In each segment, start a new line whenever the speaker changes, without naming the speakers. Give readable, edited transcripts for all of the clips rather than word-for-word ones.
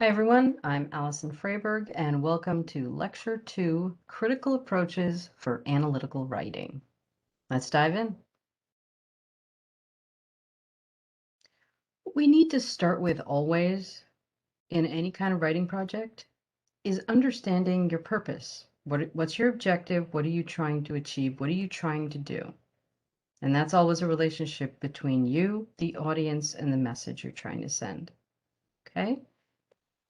Hi everyone, I'm Allison Freyberg and welcome to Lecture 2, Critical Approaches for Analytical Writing. Let's dive in. What we need to start with always in any kind of writing project is understanding your purpose. What's your objective? What are you trying to achieve? What are you trying to do? And that's always a relationship between you, the audience, and the message you're trying to send. Okay?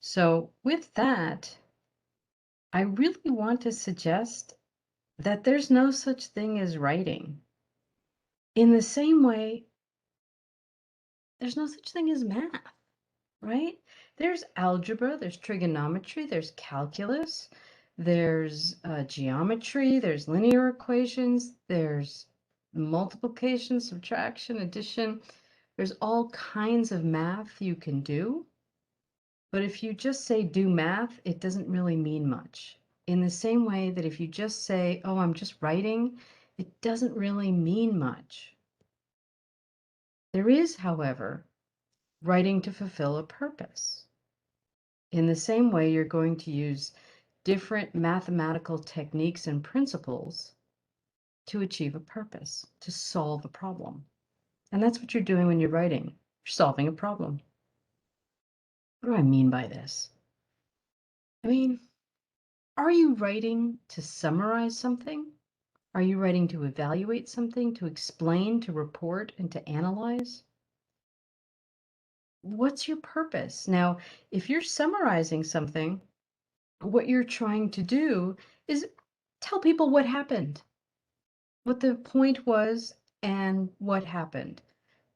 So with that, I really want to suggest that there's no such thing as writing. In the same way, there's no such thing as math, right? There's algebra, there's trigonometry, there's calculus, there's geometry, there's linear equations, there's multiplication, subtraction, addition. There's all kinds of math you can do. But if you just say do math, it doesn't really mean much. In the same way that if you just say, oh, I'm just writing, it doesn't really mean much. There is, however, writing to fulfill a purpose. In the same way, you're going to use different mathematical techniques and principles to achieve a purpose, to solve a problem. And that's what you're doing when you're writing. You're solving a problem. What do I mean by this? I mean, are you writing to summarize something? Are you writing to evaluate something, to explain, to report, and to analyze? What's your purpose? Now, if you're summarizing something, what you're trying to do is tell people what happened, what the point was, and what happened.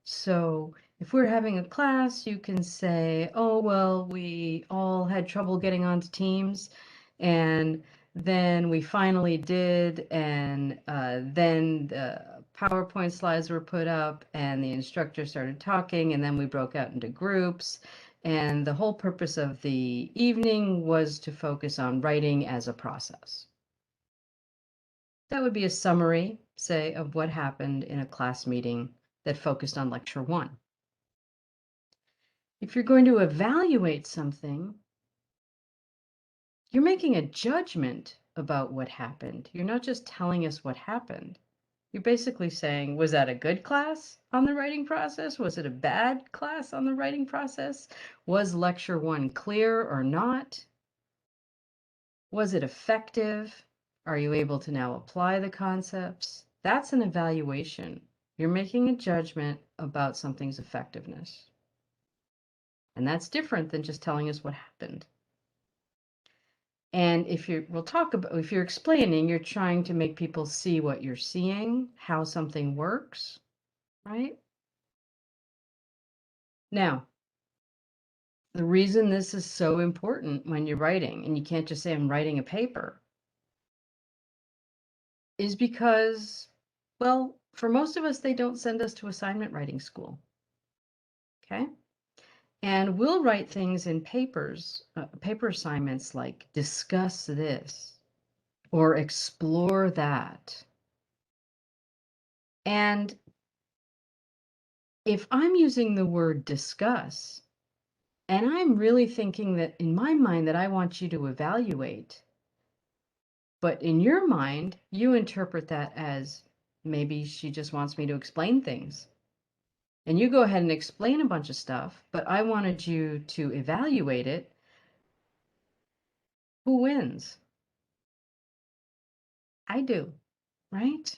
So if we're having a class, you can say, oh, well, we all had trouble getting onto Teams, and then we finally did, and then the PowerPoint slides were put up, and the instructor started talking, and then we broke out into groups. And the whole purpose of the evening was to focus on writing as a process. That would be a summary, say, of what happened in a class meeting that focused on lecture 1. If you're going to evaluate something, you're making a judgment about what happened. You're not just telling us what happened. You're basically saying, was that a good class on the writing process? Was it a bad class on the writing process? Was lecture 1 clear or not? Was it effective? Are you able to now apply the concepts? That's an evaluation. You're making a judgment about something's effectiveness. And that's different than just telling us what happened. And if you're explaining, you're trying to make people see what you're seeing, how something works, right? Now, the reason this is so important when you're writing, and you can't just say I'm writing a paper, is because, well, for most of us, they don't send us to assignment writing school, okay? And we'll write things in papers, paper assignments like discuss this or explore that. And if I'm using the word discuss, and I'm really thinking that in my mind that I want you to evaluate, but in your mind, you interpret that as maybe she just wants me to explain things. And you go ahead and explain a bunch of stuff, but I wanted you to evaluate it. Who wins? I do, right?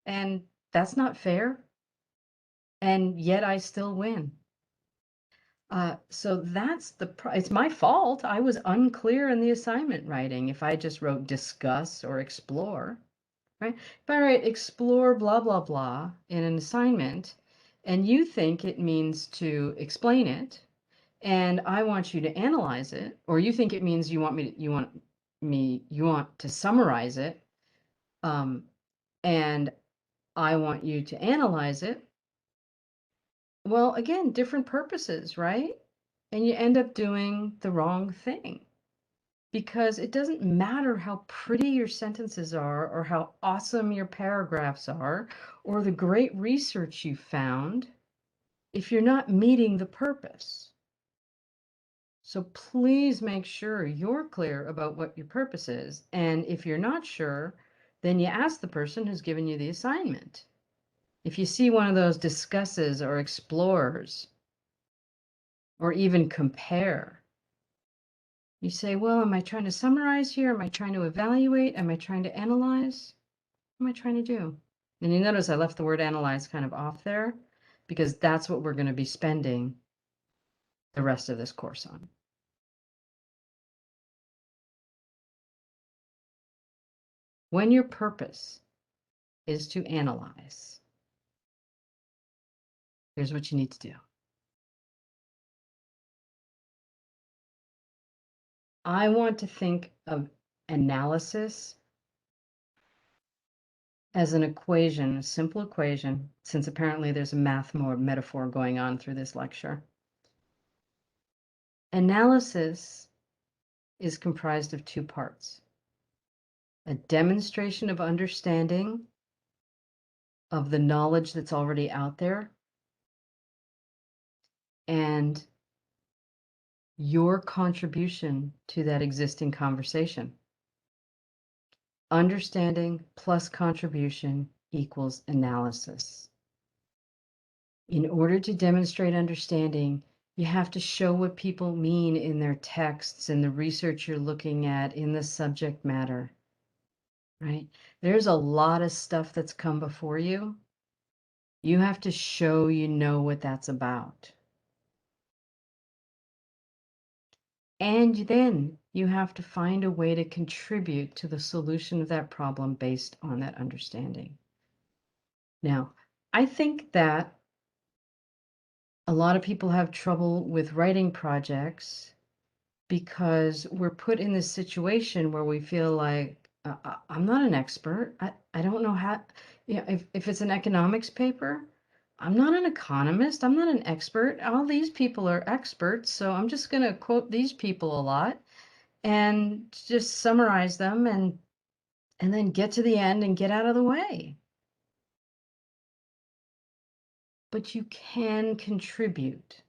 And that's not fair. And yet I still win. So that's it's my fault. I was unclear in the assignment writing if I just wrote discuss or explore, right? If I write explore blah, blah, blah in an assignment, and you think it means to explain it, and I want you to analyze it, or you think it means you want to summarize it, and I want you to analyze it. Well, again, different purposes, right? And you end up doing the wrong thing because it doesn't matter how pretty your sentences are or how awesome your paragraphs are or the great research you found if you're not meeting the purpose. So please make sure you're clear about what your purpose is. And if you're not sure, then you ask the person who's given you the assignment. If you see one of those discusses or explores or even compare, you say, well, am I trying to summarize here? Am I trying to evaluate? Am I trying to analyze? What am I trying to do? And you notice I left the word analyze kind of off there because that's what we're going to be spending the rest of this course on. When your purpose is to analyze, here's what you need to do. I want to think of analysis as an equation, a simple equation, since apparently there's a math metaphor going on through this lecture. Analysis is comprised of two parts: a demonstration of understanding of the knowledge that's already out there, and your contribution to that existing conversation. Understanding plus contribution equals analysis. In order to demonstrate understanding, you have to show what people mean in their texts, in the research you're looking at, in the subject matter, right? There's a lot of stuff that's come before you. You have to show you know what that's about. And then you have to find a way to contribute to the solution of that problem based on that understanding. Now, I think that a lot of people have trouble with writing projects because we're put in this situation where we feel like I'm not an expert. I don't know how, if it's an economics paper, I'm not an economist. I'm not an expert. All these people are experts. So I'm just going to quote these people a lot and just summarize them and then get to the end and get out of the way. But you can contribute.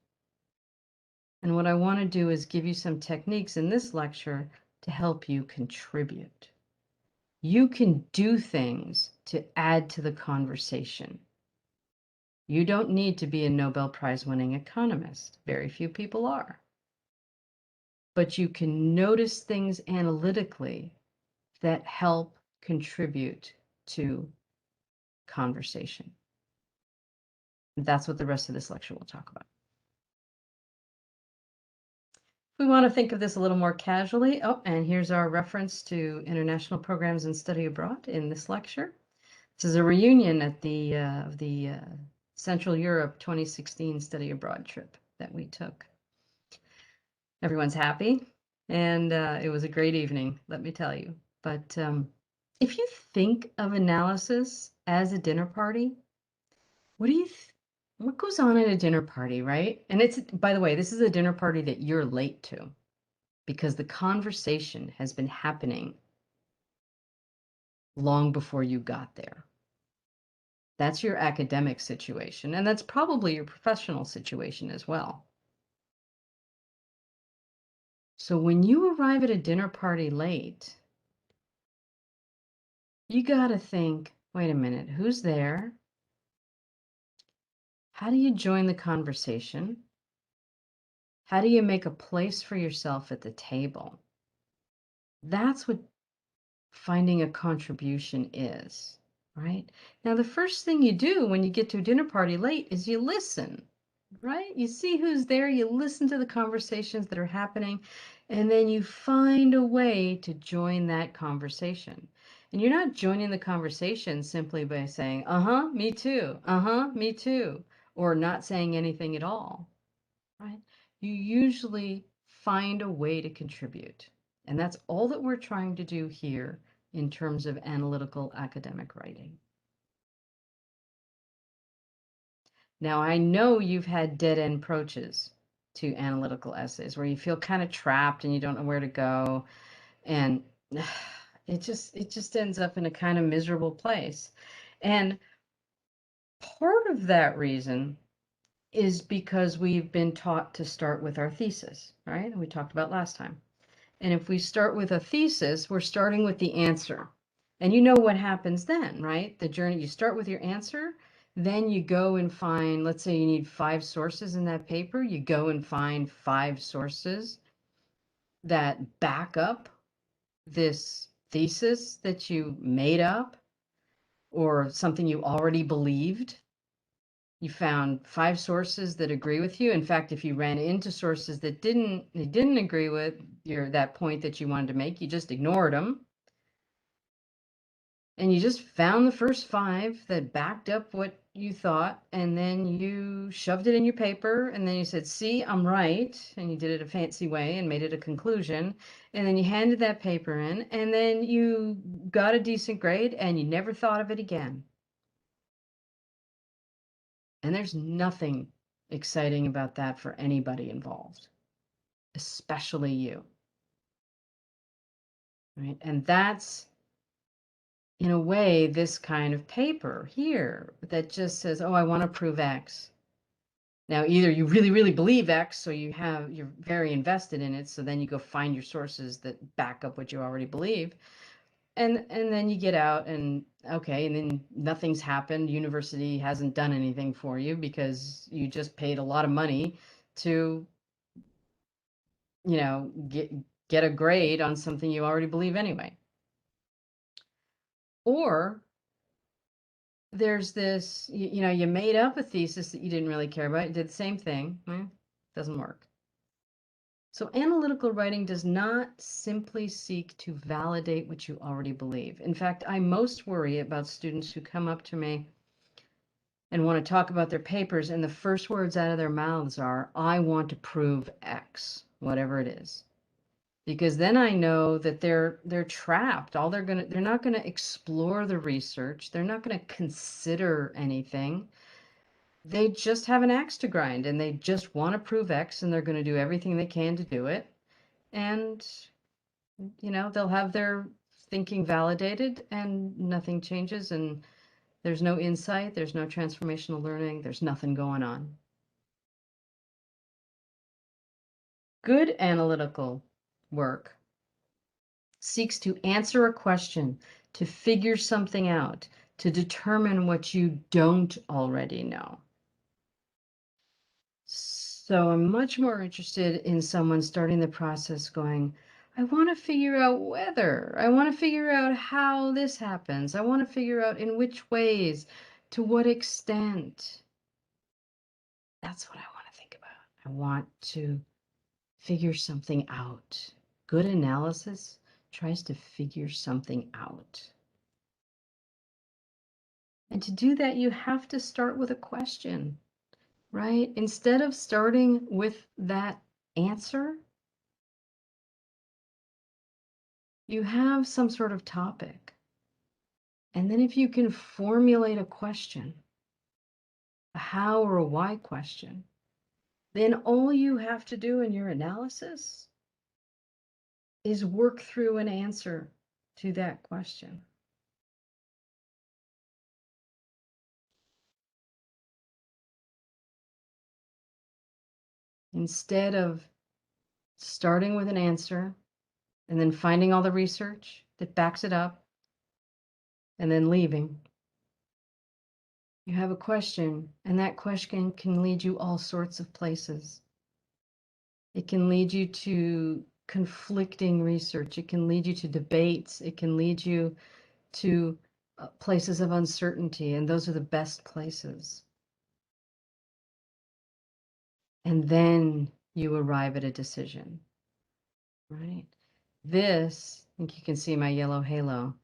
And what I want to do is give you some techniques in this lecture to help you contribute. You can do things to add to the conversation. You don't need to be a Nobel Prize winning economist. Very few people are. But you can notice things analytically that help contribute to conversation. That's what the rest of this lecture will talk about. We want to think of this a little more casually. Oh, and here's our reference to international programs and study abroad in this lecture. This is a reunion at of the Central Europe 2016 study abroad trip that we took. Everyone's happy, and it was a great evening, let me tell you. But if you think of analysis as a dinner party, what goes on at a dinner party, right? And it's, by the way, this is a dinner party that you're late to because the conversation has been happening long before you got there. That's your academic situation, and that's probably your professional situation as well. So when you arrive at a dinner party late, you got to think, wait a minute, who's there? How do you join the conversation? How do you make a place for yourself at the table? That's what finding a contribution is, right? Now, the first thing you do when you get to a dinner party late is you listen, right? You see who's there, you listen to the conversations that are happening, and then you find a way to join that conversation. And you're not joining the conversation simply by saying, uh-huh, me too, uh-huh, me too, or not saying anything at all, right? You usually find a way to contribute. And that's all that we're trying to do here in terms of analytical academic writing. Now, I know you've had dead-end approaches to analytical essays where you feel kind of trapped and you don't know where to go, and it just ends up in a kind of miserable place. And part of that reason is because we've been taught to start with our thesis, right? We talked about last time. And if we start with a thesis, we're starting with the answer. And you know what happens then, right? The journey, you start with your answer, then you go and find, let's say you need 5 sources in that paper, you go and find 5 sources that back up this thesis that you made up or something you already believed. You found 5 sources that agree with you. In fact, if you ran into sources that didn't agree with that point that you wanted to make, you just ignored them. And you just found the first 5 that backed up what you thought, and then you shoved it in your paper, and then you said, see, I'm right, and you did it a fancy way and made it a conclusion, and then you handed that paper in, and then you got a decent grade, and you never thought of it again. And there's nothing exciting about that for anybody involved, especially you, right? And that's, in a way, this kind of paper here that just says, oh, I want to prove X. Now, either you really, really believe X, so you're very invested in it, so then you go find your sources that back up what you already believe, and then you get out and okay, and then nothing's happened. University hasn't done anything for you because you just paid a lot of money to, get a grade on something you already believe anyway. Or there's this, you made up a thesis that you didn't really care about, you did the same thing, doesn't work. So analytical writing does not simply seek to validate what you already believe. In fact, I most worry about students who come up to me and want to talk about their papers, and the first words out of their mouths are, I want to prove X, whatever it is. Because then I know that they're trapped. They're not gonna explore the research. They're not gonna consider anything. They just have an axe to grind and they just want to prove X, and they're going to do everything they can to do it. And they'll have their thinking validated and nothing changes, and there's no insight, there's no transformational learning, there's nothing going on. Good analytical work seeks to answer a question, to figure something out, to determine what you don't already know. So I'm much more interested in someone starting the process going, I want to figure out whether, I want to figure out how this happens. I want to figure out in which ways, to what extent. That's what I want to think about. I want to figure something out. Good analysis tries to figure something out. And to do that, you have to start with a question, right? Instead of starting with that answer, you have some sort of topic. And then if you can formulate a question, a how or a why question, then all you have to do in your analysis is work through an answer to that question. Instead of starting with an answer and then finding all the research that backs it up and then leaving, you have a question, and that question can lead you all sorts of places. It can lead you to conflicting research. It can lead you to debates. It can lead you to places of uncertainty, and those are the best places. And then you arrive at a decision, right? This, I think you can see my yellow halo.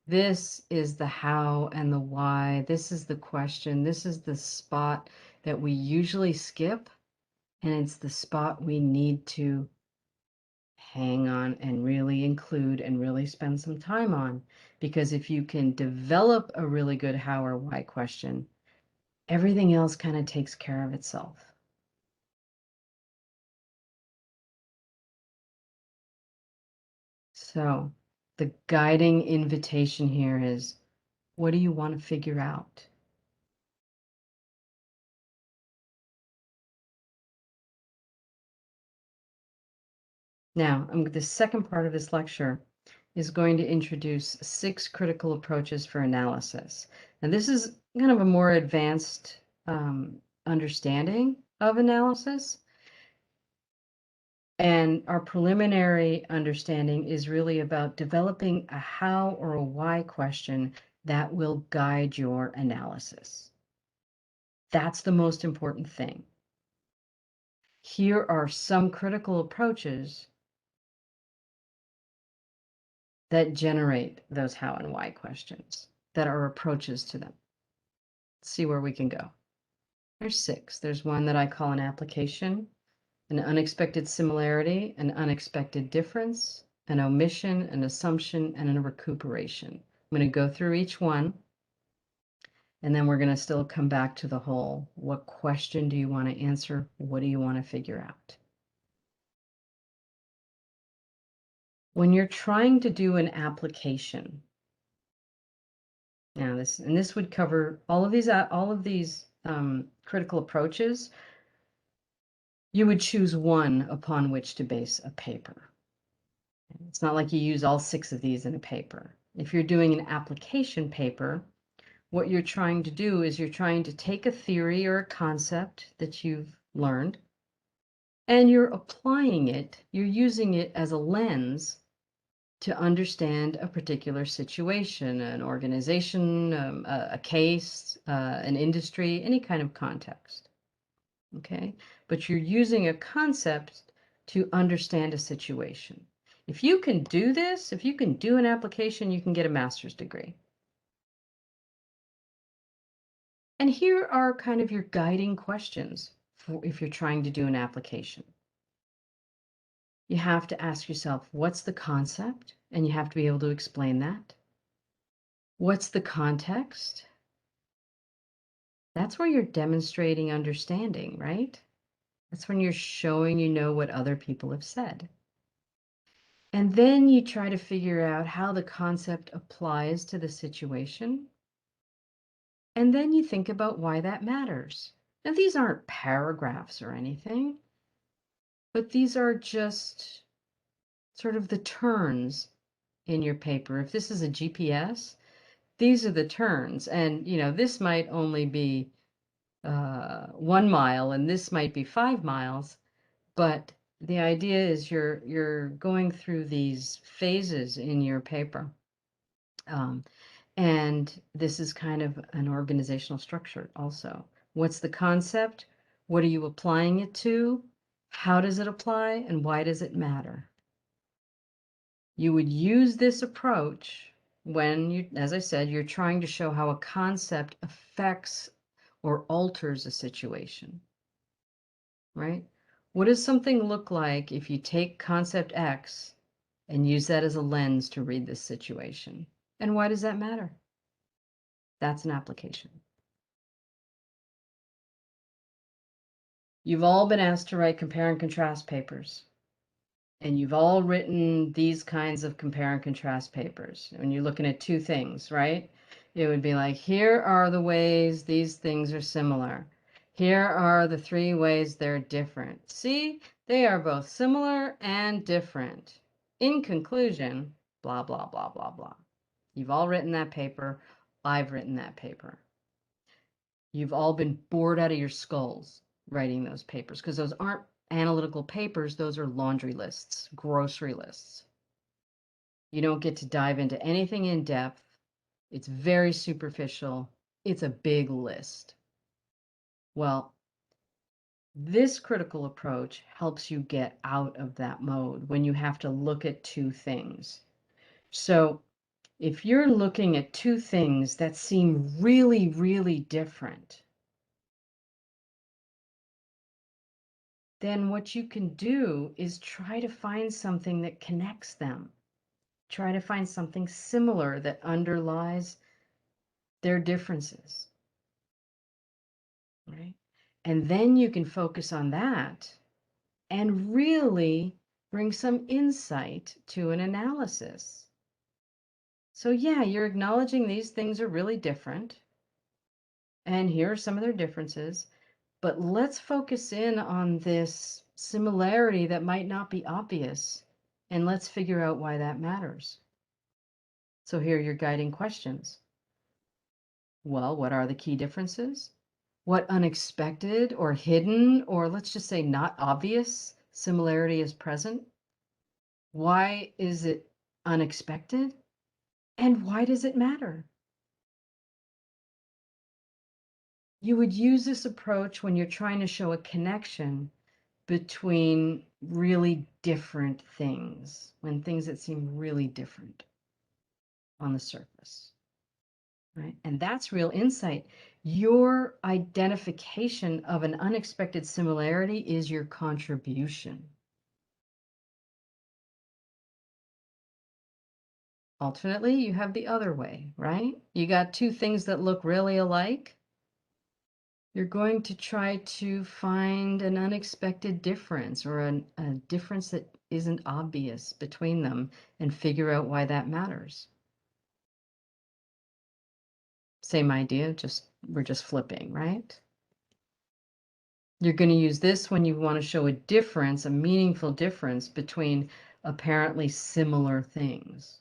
This is the how and the why. This is the question. This is the spot that we usually skip, and it's the spot we need to hang on and really include and really spend some time on. Because if you can develop a really good how or why question, everything else kind of takes care of itself. So the guiding invitation here is, what do you want to figure out? Now, the second part of this lecture is going to introduce 6 critical approaches for analysis. And this is kind of a more advanced understanding of analysis. And our preliminary understanding is really about developing a how or a why question that will guide your analysis. That's the most important thing. Here are some critical approaches that generate those how and why questions, that are approaches to them. Let's see where we can go. There's 6. There's one that I call an application, an unexpected similarity, an unexpected difference, an omission, an assumption, and a recuperation. I'm going to go through each one, and then we're going to still come back to the whole. What question do you want to answer? What do you want to figure out? When you're trying to do an application, now this would cover all of these critical approaches. You would choose one upon which to base a paper. It's not like you use all 6 of these in a paper. If you're doing an application paper, what you're trying to do is you're trying to take a theory or a concept that you've learned, and you're applying it, you're using it as a lens to understand a particular situation, an organization, a case, an industry, any kind of context. Okay? But you're using a concept to understand a situation. If you can do this, if you can do an application, you can get a master's degree. And here are kind of your guiding questions for if you're trying to do an application. You have to ask yourself, what's the concept? And you have to be able to explain that. What's the context? That's where you're demonstrating understanding, right? That's when you're showing you know what other people have said. And then you try to figure out how the concept applies to the situation. And then you think about why that matters. Now, these aren't paragraphs or anything, but these are just sort of the turns in your paper. If this is a GPS, these are the turns. And, you know, this might only be 1 mile and this might be 5 miles. But the idea is you're going through these phases in your paper. And this is kind of an organizational structure also. What's the concept? What are you applying it to? How does it apply? And why does it matter? You would use this approach when you, as I said, you're trying to show how a concept affects or alters a situation, right? What does something look like if you take concept X and use that as a lens to read this situation? And why does that matter? That's an application. You've all been asked to write compare and contrast papers. And you've all written these kinds of compare and contrast papers. When you're looking at 2 things, right? It would be like, here are the ways these things are similar. Here are the 3 ways they're different. See, they are both similar and different. In conclusion, blah, blah, blah, blah, blah. You've all written that paper. I've written that paper. You've all been bored out of your skulls writing those papers because those aren't analytical papers, those are laundry lists, grocery lists. You don't get to dive into anything in depth. It's very superficial. It's a big list. Well, this critical approach helps you get out of that mode when you have to look at 2 things. So if you're looking at 2 things that seem really, really different, then what you can do is try to find something that connects them. Try to find something similar that underlies their differences, right? And then you can focus on that and really bring some insight to an analysis. So yeah, you're acknowledging these things are really different, and here are some of their differences, but let's focus in on this similarity that might not be obvious And let's figure out why that matters. So here are your guiding questions. Well, what are the key differences? What unexpected or hidden, or let's just say not obvious similarity is present? Why is it unexpected? And why does it matter? You would use this approach when you're trying to show a connection between really different things, when things that seem really different on the surface, right? And that's real insight. Your identification of an unexpected similarity is your contribution. Alternately, you have the other way, right? You got two things that look really alike. You're going to try to find an unexpected difference or a difference that isn't obvious between them and figure out why that matters. Same idea, just we're just flipping, right? You're going to use this when you want to show a difference, a meaningful difference between apparently similar things.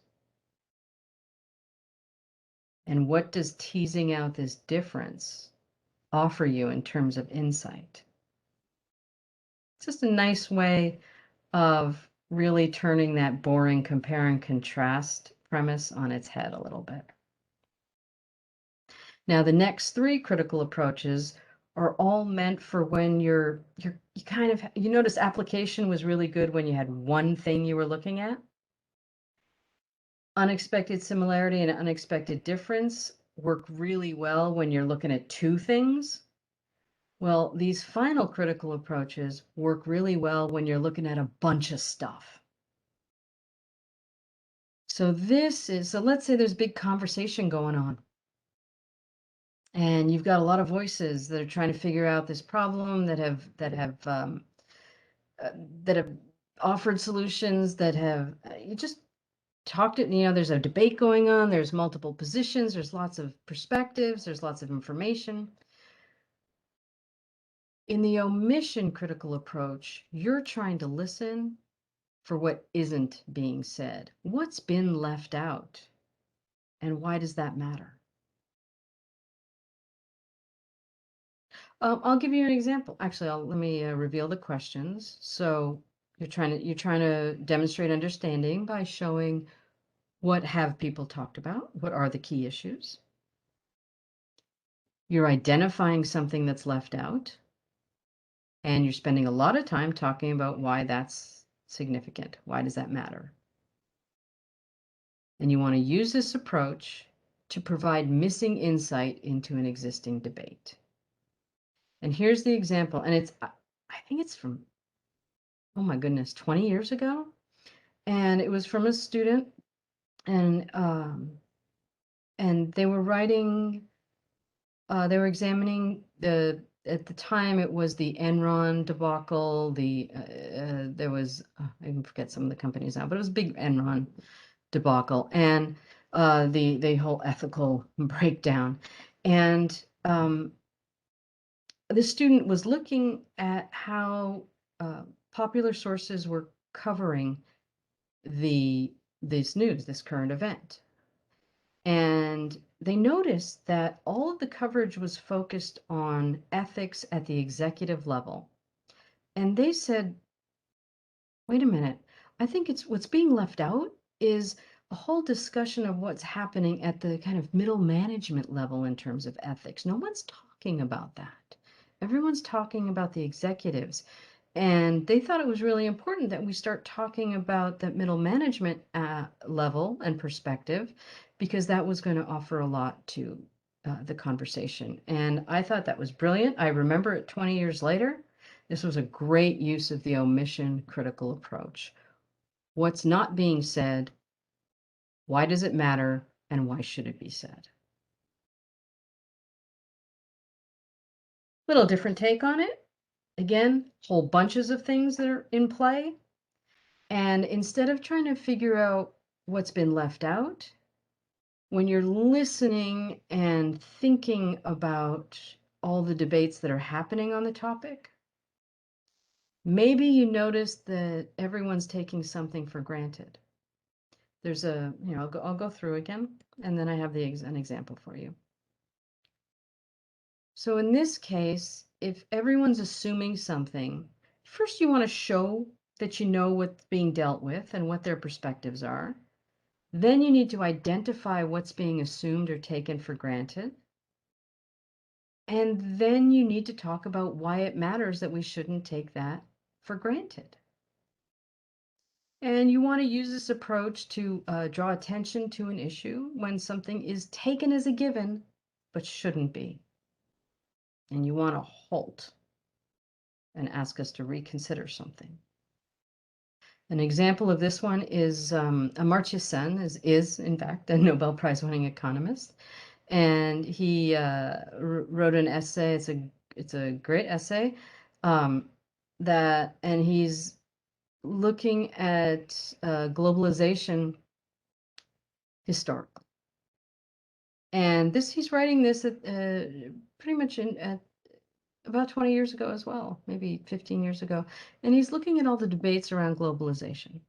And what does teasing out this difference offer you in terms of insight? It's just a nice way of really turning that boring compare and contrast premise on its head a little bit. Now, the next three critical approaches are all meant for when you kind of you notice application was really good when you had one thing you were looking at. Unexpected similarity and unexpected difference work really well when you're looking at two things. Well, these final critical approaches work really well when you're looking at a bunch of stuff. So let's say there's big conversation going on and you've got a lot of voices that are trying to figure out this problem uh, that have offered solutions that have you just talked it, there's a debate going on, there's multiple positions, there's lots of perspectives, there's lots of information. In the omission critical approach, you're trying to listen for what isn't being said. What's been left out? And why does that matter? I'll give you an example. Actually, let me reveal the questions. So you're trying to demonstrate understanding by showing what have people talked about, what are the key issues. You're identifying something that's left out, and you're spending a lot of time talking about why that's significant. Why does that matter? And you want to use this approach to provide missing insight into an existing debate. And here's the example, and I think it's from, oh my goodness, 20 years ago. And it was from a student, and they were writing, they were examining at the time it was the Enron debacle. There was, I even forget some of the companies now, but it was a big Enron debacle, and the whole ethical breakdown. And the student was looking at how popular sources were covering this news, this current event. And they noticed that all of the coverage was focused on ethics at the executive level. And they said, wait a minute, I think it's what's being left out is a whole discussion of what's happening at the kind of middle management level in terms of ethics. No one's talking about that. Everyone's talking about the executives. And they thought it was really important that we start talking about that middle management level and perspective, because that was going to offer a lot to the conversation. And I thought that was brilliant. I remember it 20 years later. This was a great use of the omission critical approach. What's not being said? Why does it matter? And why should it be said? Little different take on it. Again, whole bunches of things that are in play. And instead of trying to figure out what's been left out, when you're listening and thinking about all the debates that are happening on the topic, Maybe you notice that everyone's taking something for granted. There's I'll go through again, and then I have an example for you. So in this case, if everyone's assuming something, first you want to show that you know what's being dealt with and what their perspectives are. Then you need to identify what's being assumed or taken for granted. And then you need to talk about why it matters that we shouldn't take that for granted. And you want to use this approach to draw attention to an issue when something is taken as a given, but shouldn't be. And you want to halt and ask us to reconsider something. An example of this one is Amartya Sen is in fact a Nobel Prize winning economist, and he wrote an essay. It's a great essay um, and he's looking at globalization historically. And he's writing this at pretty much at about 20 years ago as well, maybe 15 years ago. And he's looking at all the debates around globalization.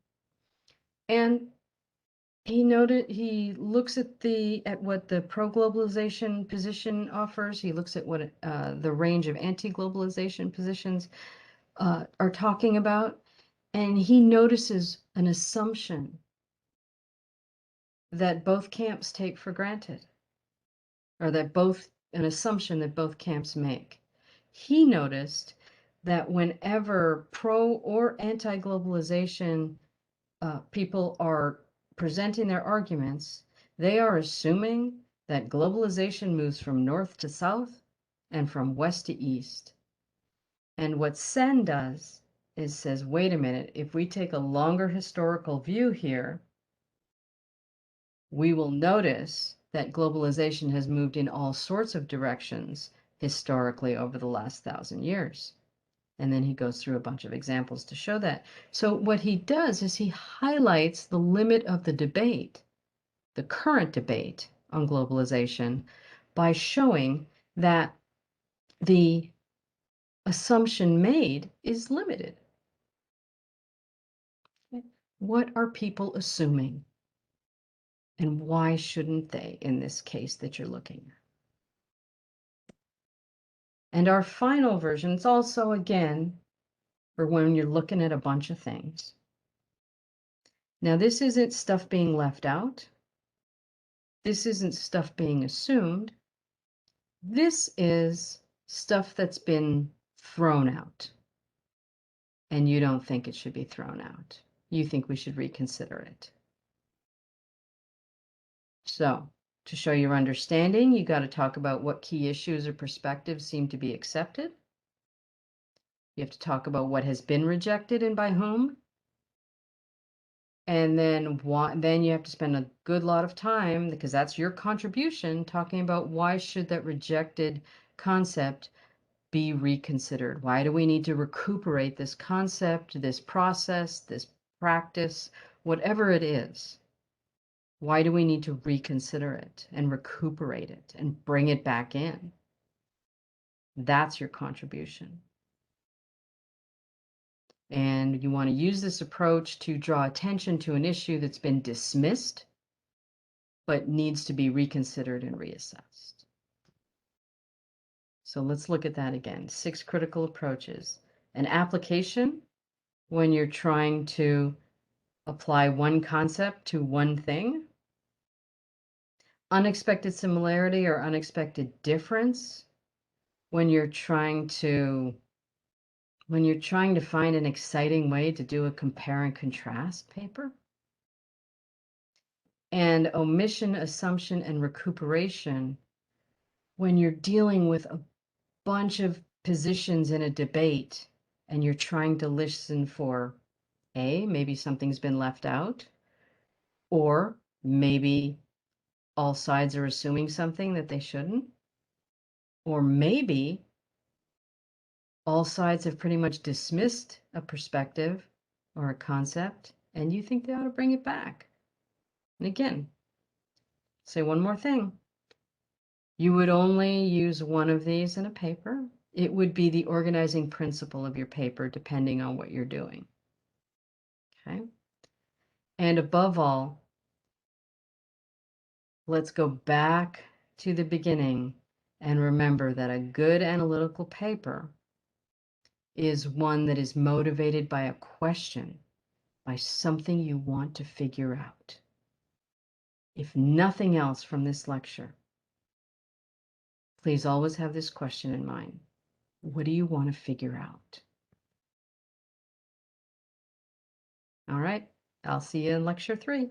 And he looks at what the pro-globalization position offers. He looks at what the range of anti-globalization positions are talking about. And he notices an assumption that both camps take for granted, or an assumption that both camps make. He noticed that whenever pro or anti-globalization people are presenting their arguments, they are assuming that globalization moves from north to south and from west to east. And what Sen does is says, wait a minute, if we take a longer historical view here, we will notice that globalization has moved in all sorts of directions historically over the last 1,000 years. And then he goes through a bunch of examples to show that. So what he does is he highlights the limit of the debate, the current debate on globalization, by showing that the assumption made is limited. What are people assuming? And why shouldn't they in this case that you're looking at? And our final version is also, again, for when you're looking at a bunch of things. Now, this isn't stuff being left out. This isn't stuff being assumed. This is stuff that's been thrown out. And you don't think it should be thrown out. You think we should reconsider it. So, to show your understanding, you got to talk about what key issues or perspectives seem to be accepted. You have to talk about what has been rejected and by whom. And then you have to spend a good lot of time, because that's your contribution, talking about why should that rejected concept be reconsidered? Why do we need to recuperate this concept, this process, this practice, whatever it is? Why do we need to reconsider it and recuperate it and bring it back in? That's your contribution. And you want to use this approach to draw attention to an issue that's been dismissed, but needs to be reconsidered and reassessed. So let's look at that again. 6 critical approaches. An application, when you're trying to apply one concept to one thing. Unexpected similarity or unexpected difference, when you're trying to find an exciting way to do a compare and contrast paper. And omission, assumption, and recuperation, when you're dealing with a bunch of positions in a debate and you're trying to listen for maybe something's been left out, or maybe all sides are assuming something that they shouldn't, or maybe all sides have pretty much dismissed a perspective or a concept, and you think they ought to bring it back. And again, say one more thing. You would only use one of these in a paper. It would be the organizing principle of your paper, depending on what you're doing. Okay. And above all, let's go back to the beginning and remember that a good analytical paper is one that is motivated by a question, by something you want to figure out. If nothing else from this lecture, please always have this question in mind. What do you want to figure out? All right, I'll see you in lecture 3.